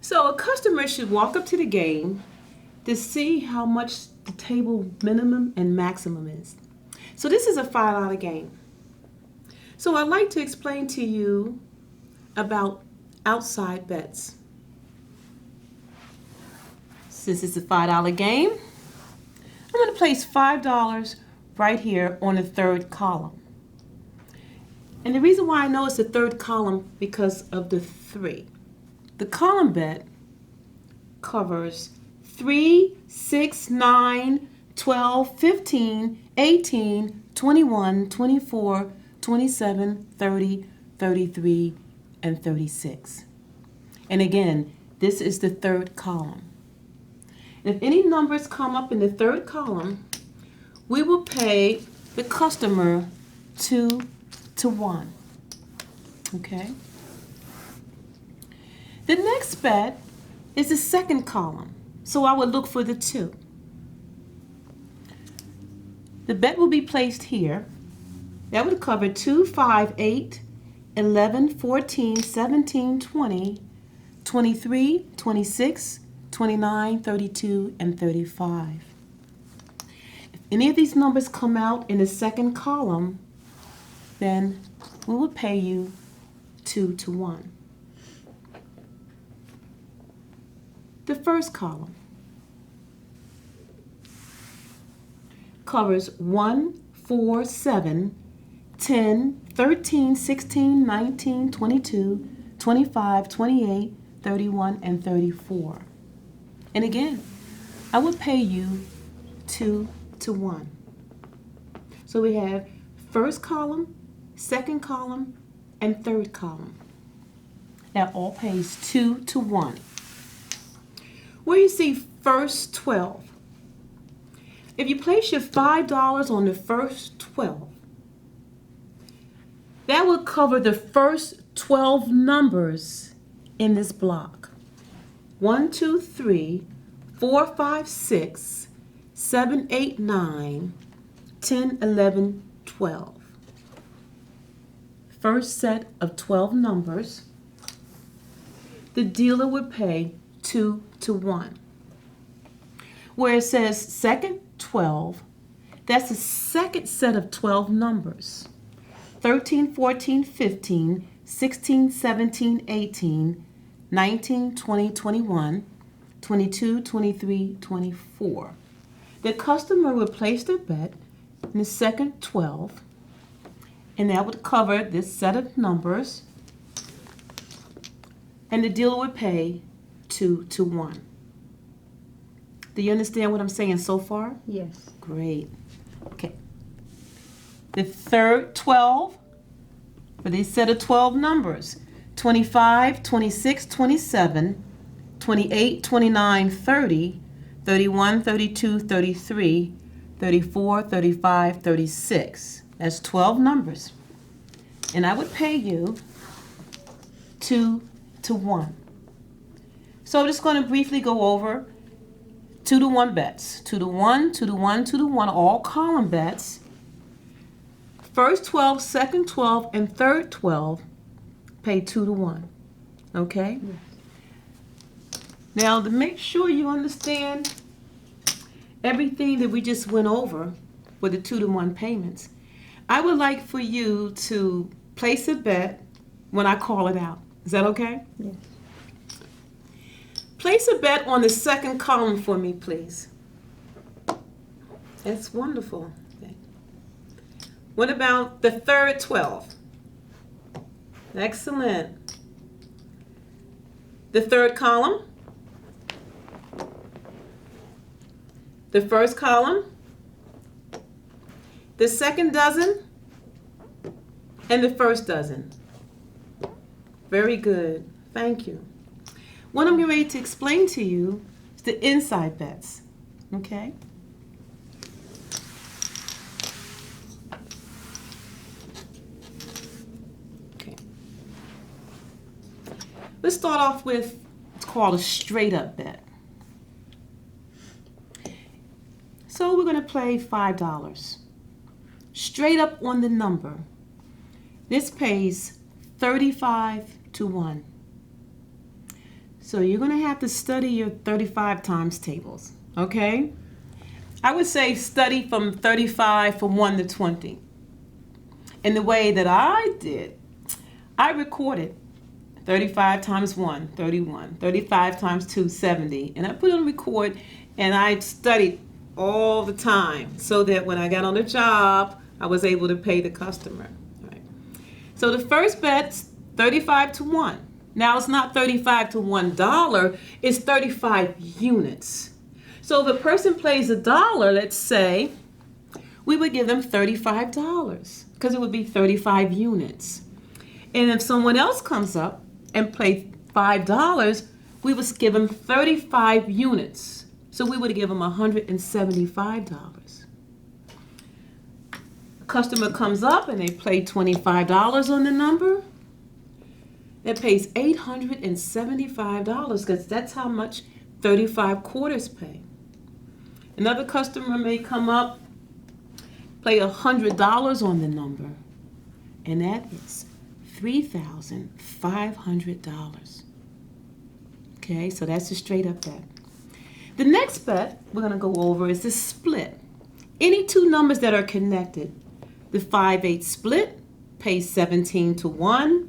So a customer should walk up to the game to see how much the table minimum and maximum is. So this is a $5 game. So I'd like to explain to you about outside bets. Since it's a $5 game, I'm going to place $5 right here on the third column. And the reason why I know it's the third column because of the 3. The column bet covers 3, 6, 9, 12, 15, 18, 21, 24, 27, 30, 33, and 36. And again, this is the third column. If any numbers come up in the third column, we will pay the customer 2 to 1. Okay? The next bet is the second column, so I would look for the 2. The bet will be placed here. That would cover 2, 5, 8, 11, 14, 17, 20, 23, 26, 29, 32, and 35. If any of these numbers come out in the second column, then we will pay you 2 to 1. The first column covers 1, 4, 7, 10, 13, 16, 19, 22, 25, 28, 31, and 34. And again, I would pay you 2 to 1. So we have first column, second column, and third column. That all pays 2 to 1. Where you see first 12. If you place your $5 on the first 12, that will cover the first 12 numbers in this block. 1, 2, 3, 4, 5, 6, 7, 8, 9, 10, 11, 12. First set of 12 numbers, the dealer would pay 2 to 1. Where it says second 12, that's the second set of 12 numbers. 13, 14, 15, 16, 17, 18, 19, 20, 21, 22, 23, 24. The customer would place their bet in the second 12, and that would cover this set of numbers, and the dealer would pay 2 to 1. Do you understand what I'm saying so far? Yes. Great. Okay. The third 12 for this set of 12 numbers: 25, 26, 27, 28, 29, 30, 31, 32, 33, 34, 35, 36. That's 12 numbers. And I would pay you 2 to 1. So I'm just going to briefly go over 2 to 1 bets. 2 to 1, 2 to 1, 2 to 1, all column bets. First 12, second 12, and third 12 pay 2 to 1. Okay? Yes. Now, to make sure you understand everything that we just went over with the 2 to 1 payments, I would like for you to place a bet when I call it out. Is that okay? Yes. Place a bet on the second column for me, please. That's wonderful. Okay. What about the third 12? Excellent. The third column? The first column? The second dozen? And the first dozen? Very good. Thank you. What I'm getting ready to explain to you is the inside bets. Okay? Okay. Let's start off with what's called a straight up bet. So we're going to play $5. Straight up on the number. This pays 35 to 1. So you're going to have to study your 35 times tables, okay? I would say study from 35 from 1 to 20. And the way that I did, I recorded 35 times 1, 31, 35 times 2, 70. And I put on record and I studied all the time so that when I got on the job, I was able to pay the customer. Right. So the first bet's 35 to 1. Now it's not 35 to $1, it's 35 units. So if a person plays $1, let's say, we would give them $35 because it would be 35 units. And if someone else comes up and plays $5, we would give them 35 units. So we would give them $175. A customer comes up and they play $25 on the number. That pays $875 because that's how much 35 quarters pay. Another customer may come up, play $100 on the number, and that is $3,500. Okay, so that's a straight up bet. The next bet we're going to go over is the split. Any two numbers that are connected, the 5-8 split pays 17 to 1.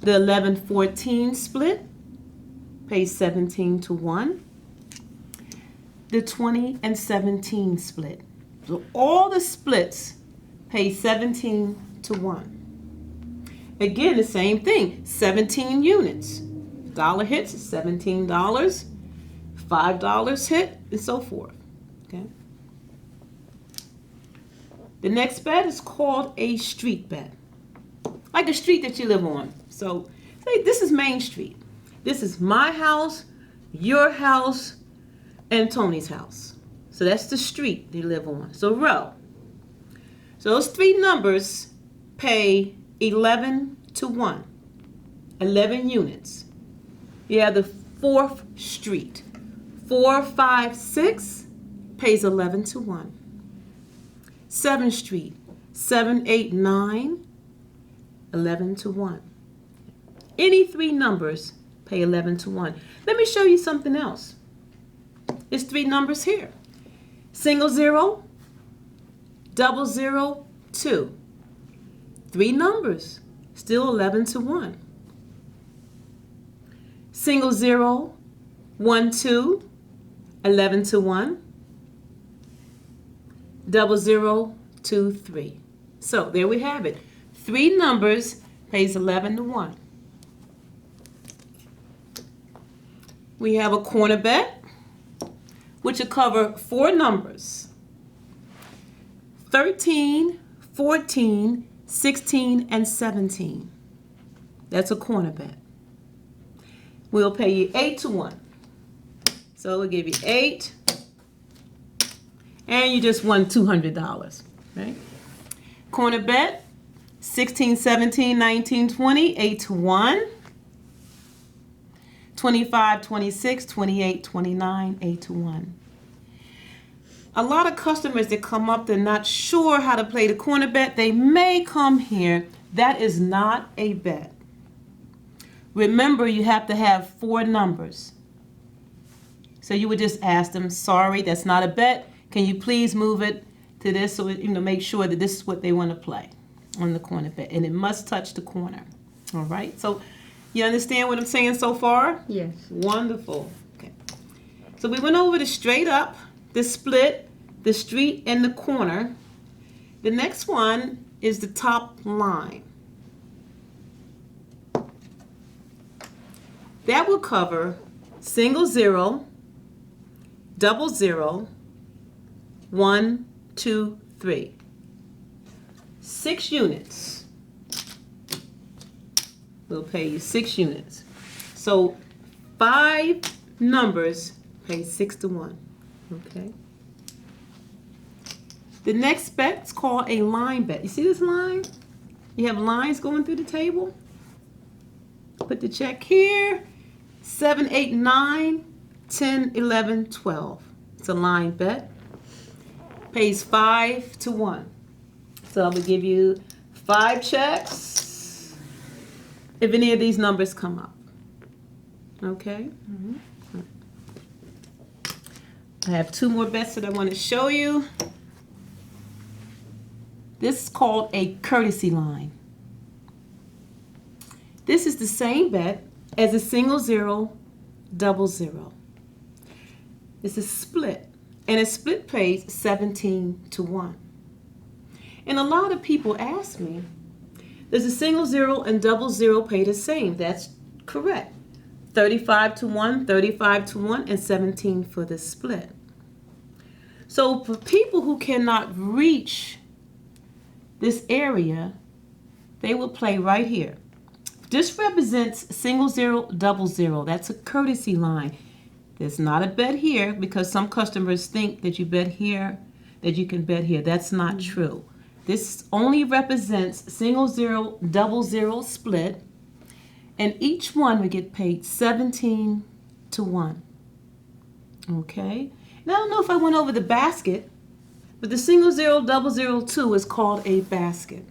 The 11-14 split pays 17 to 1. The 20 and 17 split. So all the splits pay 17 to 1. Again, the same thing, 17 units. Dollar hits is $17, $5 hit, and so forth. Okay. The next bet is called a street bet. Like a street that you live on. So say this is Main Street. This is my house, your house, and Tony's house. So that's the street they live on. So row. So those three numbers pay 11 to 1. 11 units. You have the 4th street. 4, 5, 6 pays 11 to 1. 7th street. 7, 8, 9, 11 to 1. Any three numbers pay 11 to 1. Let me show you something else. It's three numbers here. Single 0, double 0, 2. Three numbers, still 11 to 1. Single 0, 1, 2, 11 to 1. Double 0, 2, 3. So there we have it. Three numbers pays 11 to 1. We have a corner bet, which will cover four numbers. 13, 14, 16, and 17. That's a corner bet. We'll pay you 8 to 1. So we'll give you 8, and you just won $200, right? Corner bet, 16, 17, 19, 20, 8 to 1. 25, 26, 28, 29, 8 to 1. A lot of customers that come up, they're not sure how to play the corner bet. They may come here. That is not a bet. Remember, you have to have four numbers. So you would just ask them, sorry, that's not a bet. Can you please move it to this so make sure that this is what they want to play on the corner bet. And it must touch the corner. All right? So you understand what I'm saying so far? Yes. Wonderful. Okay. So we went over the straight up, the split, the street, and the corner. The next one is the top line. That will cover single 0, double 0, 1, 2, 3. 6 units. We'll pay you 6 units. So 5 numbers pay 6 to 1. Okay. The next bet is called a line bet. You see this line? You have lines going through the table. Put the check here. 7, 8, 9, 10, 11, 12. It's a line bet. Pays 5 to 1. So I will give you 5 checks if any of these numbers come up. Okay? I have two more bets that I want to show you. This is called a courtesy line. This is the same bet as a single zero, double zero. It's a split, and a split pays 17-1. And a lot of people ask me, does a single zero and double zero pay the same? That's correct. 35-1, 35-1, and 17 for the split. So for people who cannot reach this area, they will play right here. This represents single zero, double zero. That's a courtesy line. There's not a bet here because some customers think that you bet here, that you can bet here. That's not true. This only represents single zero, double zero split, and each one would get paid 17-1. Okay? Now I don't know if I went over the basket, but the single zero, double zero 2 is called a basket.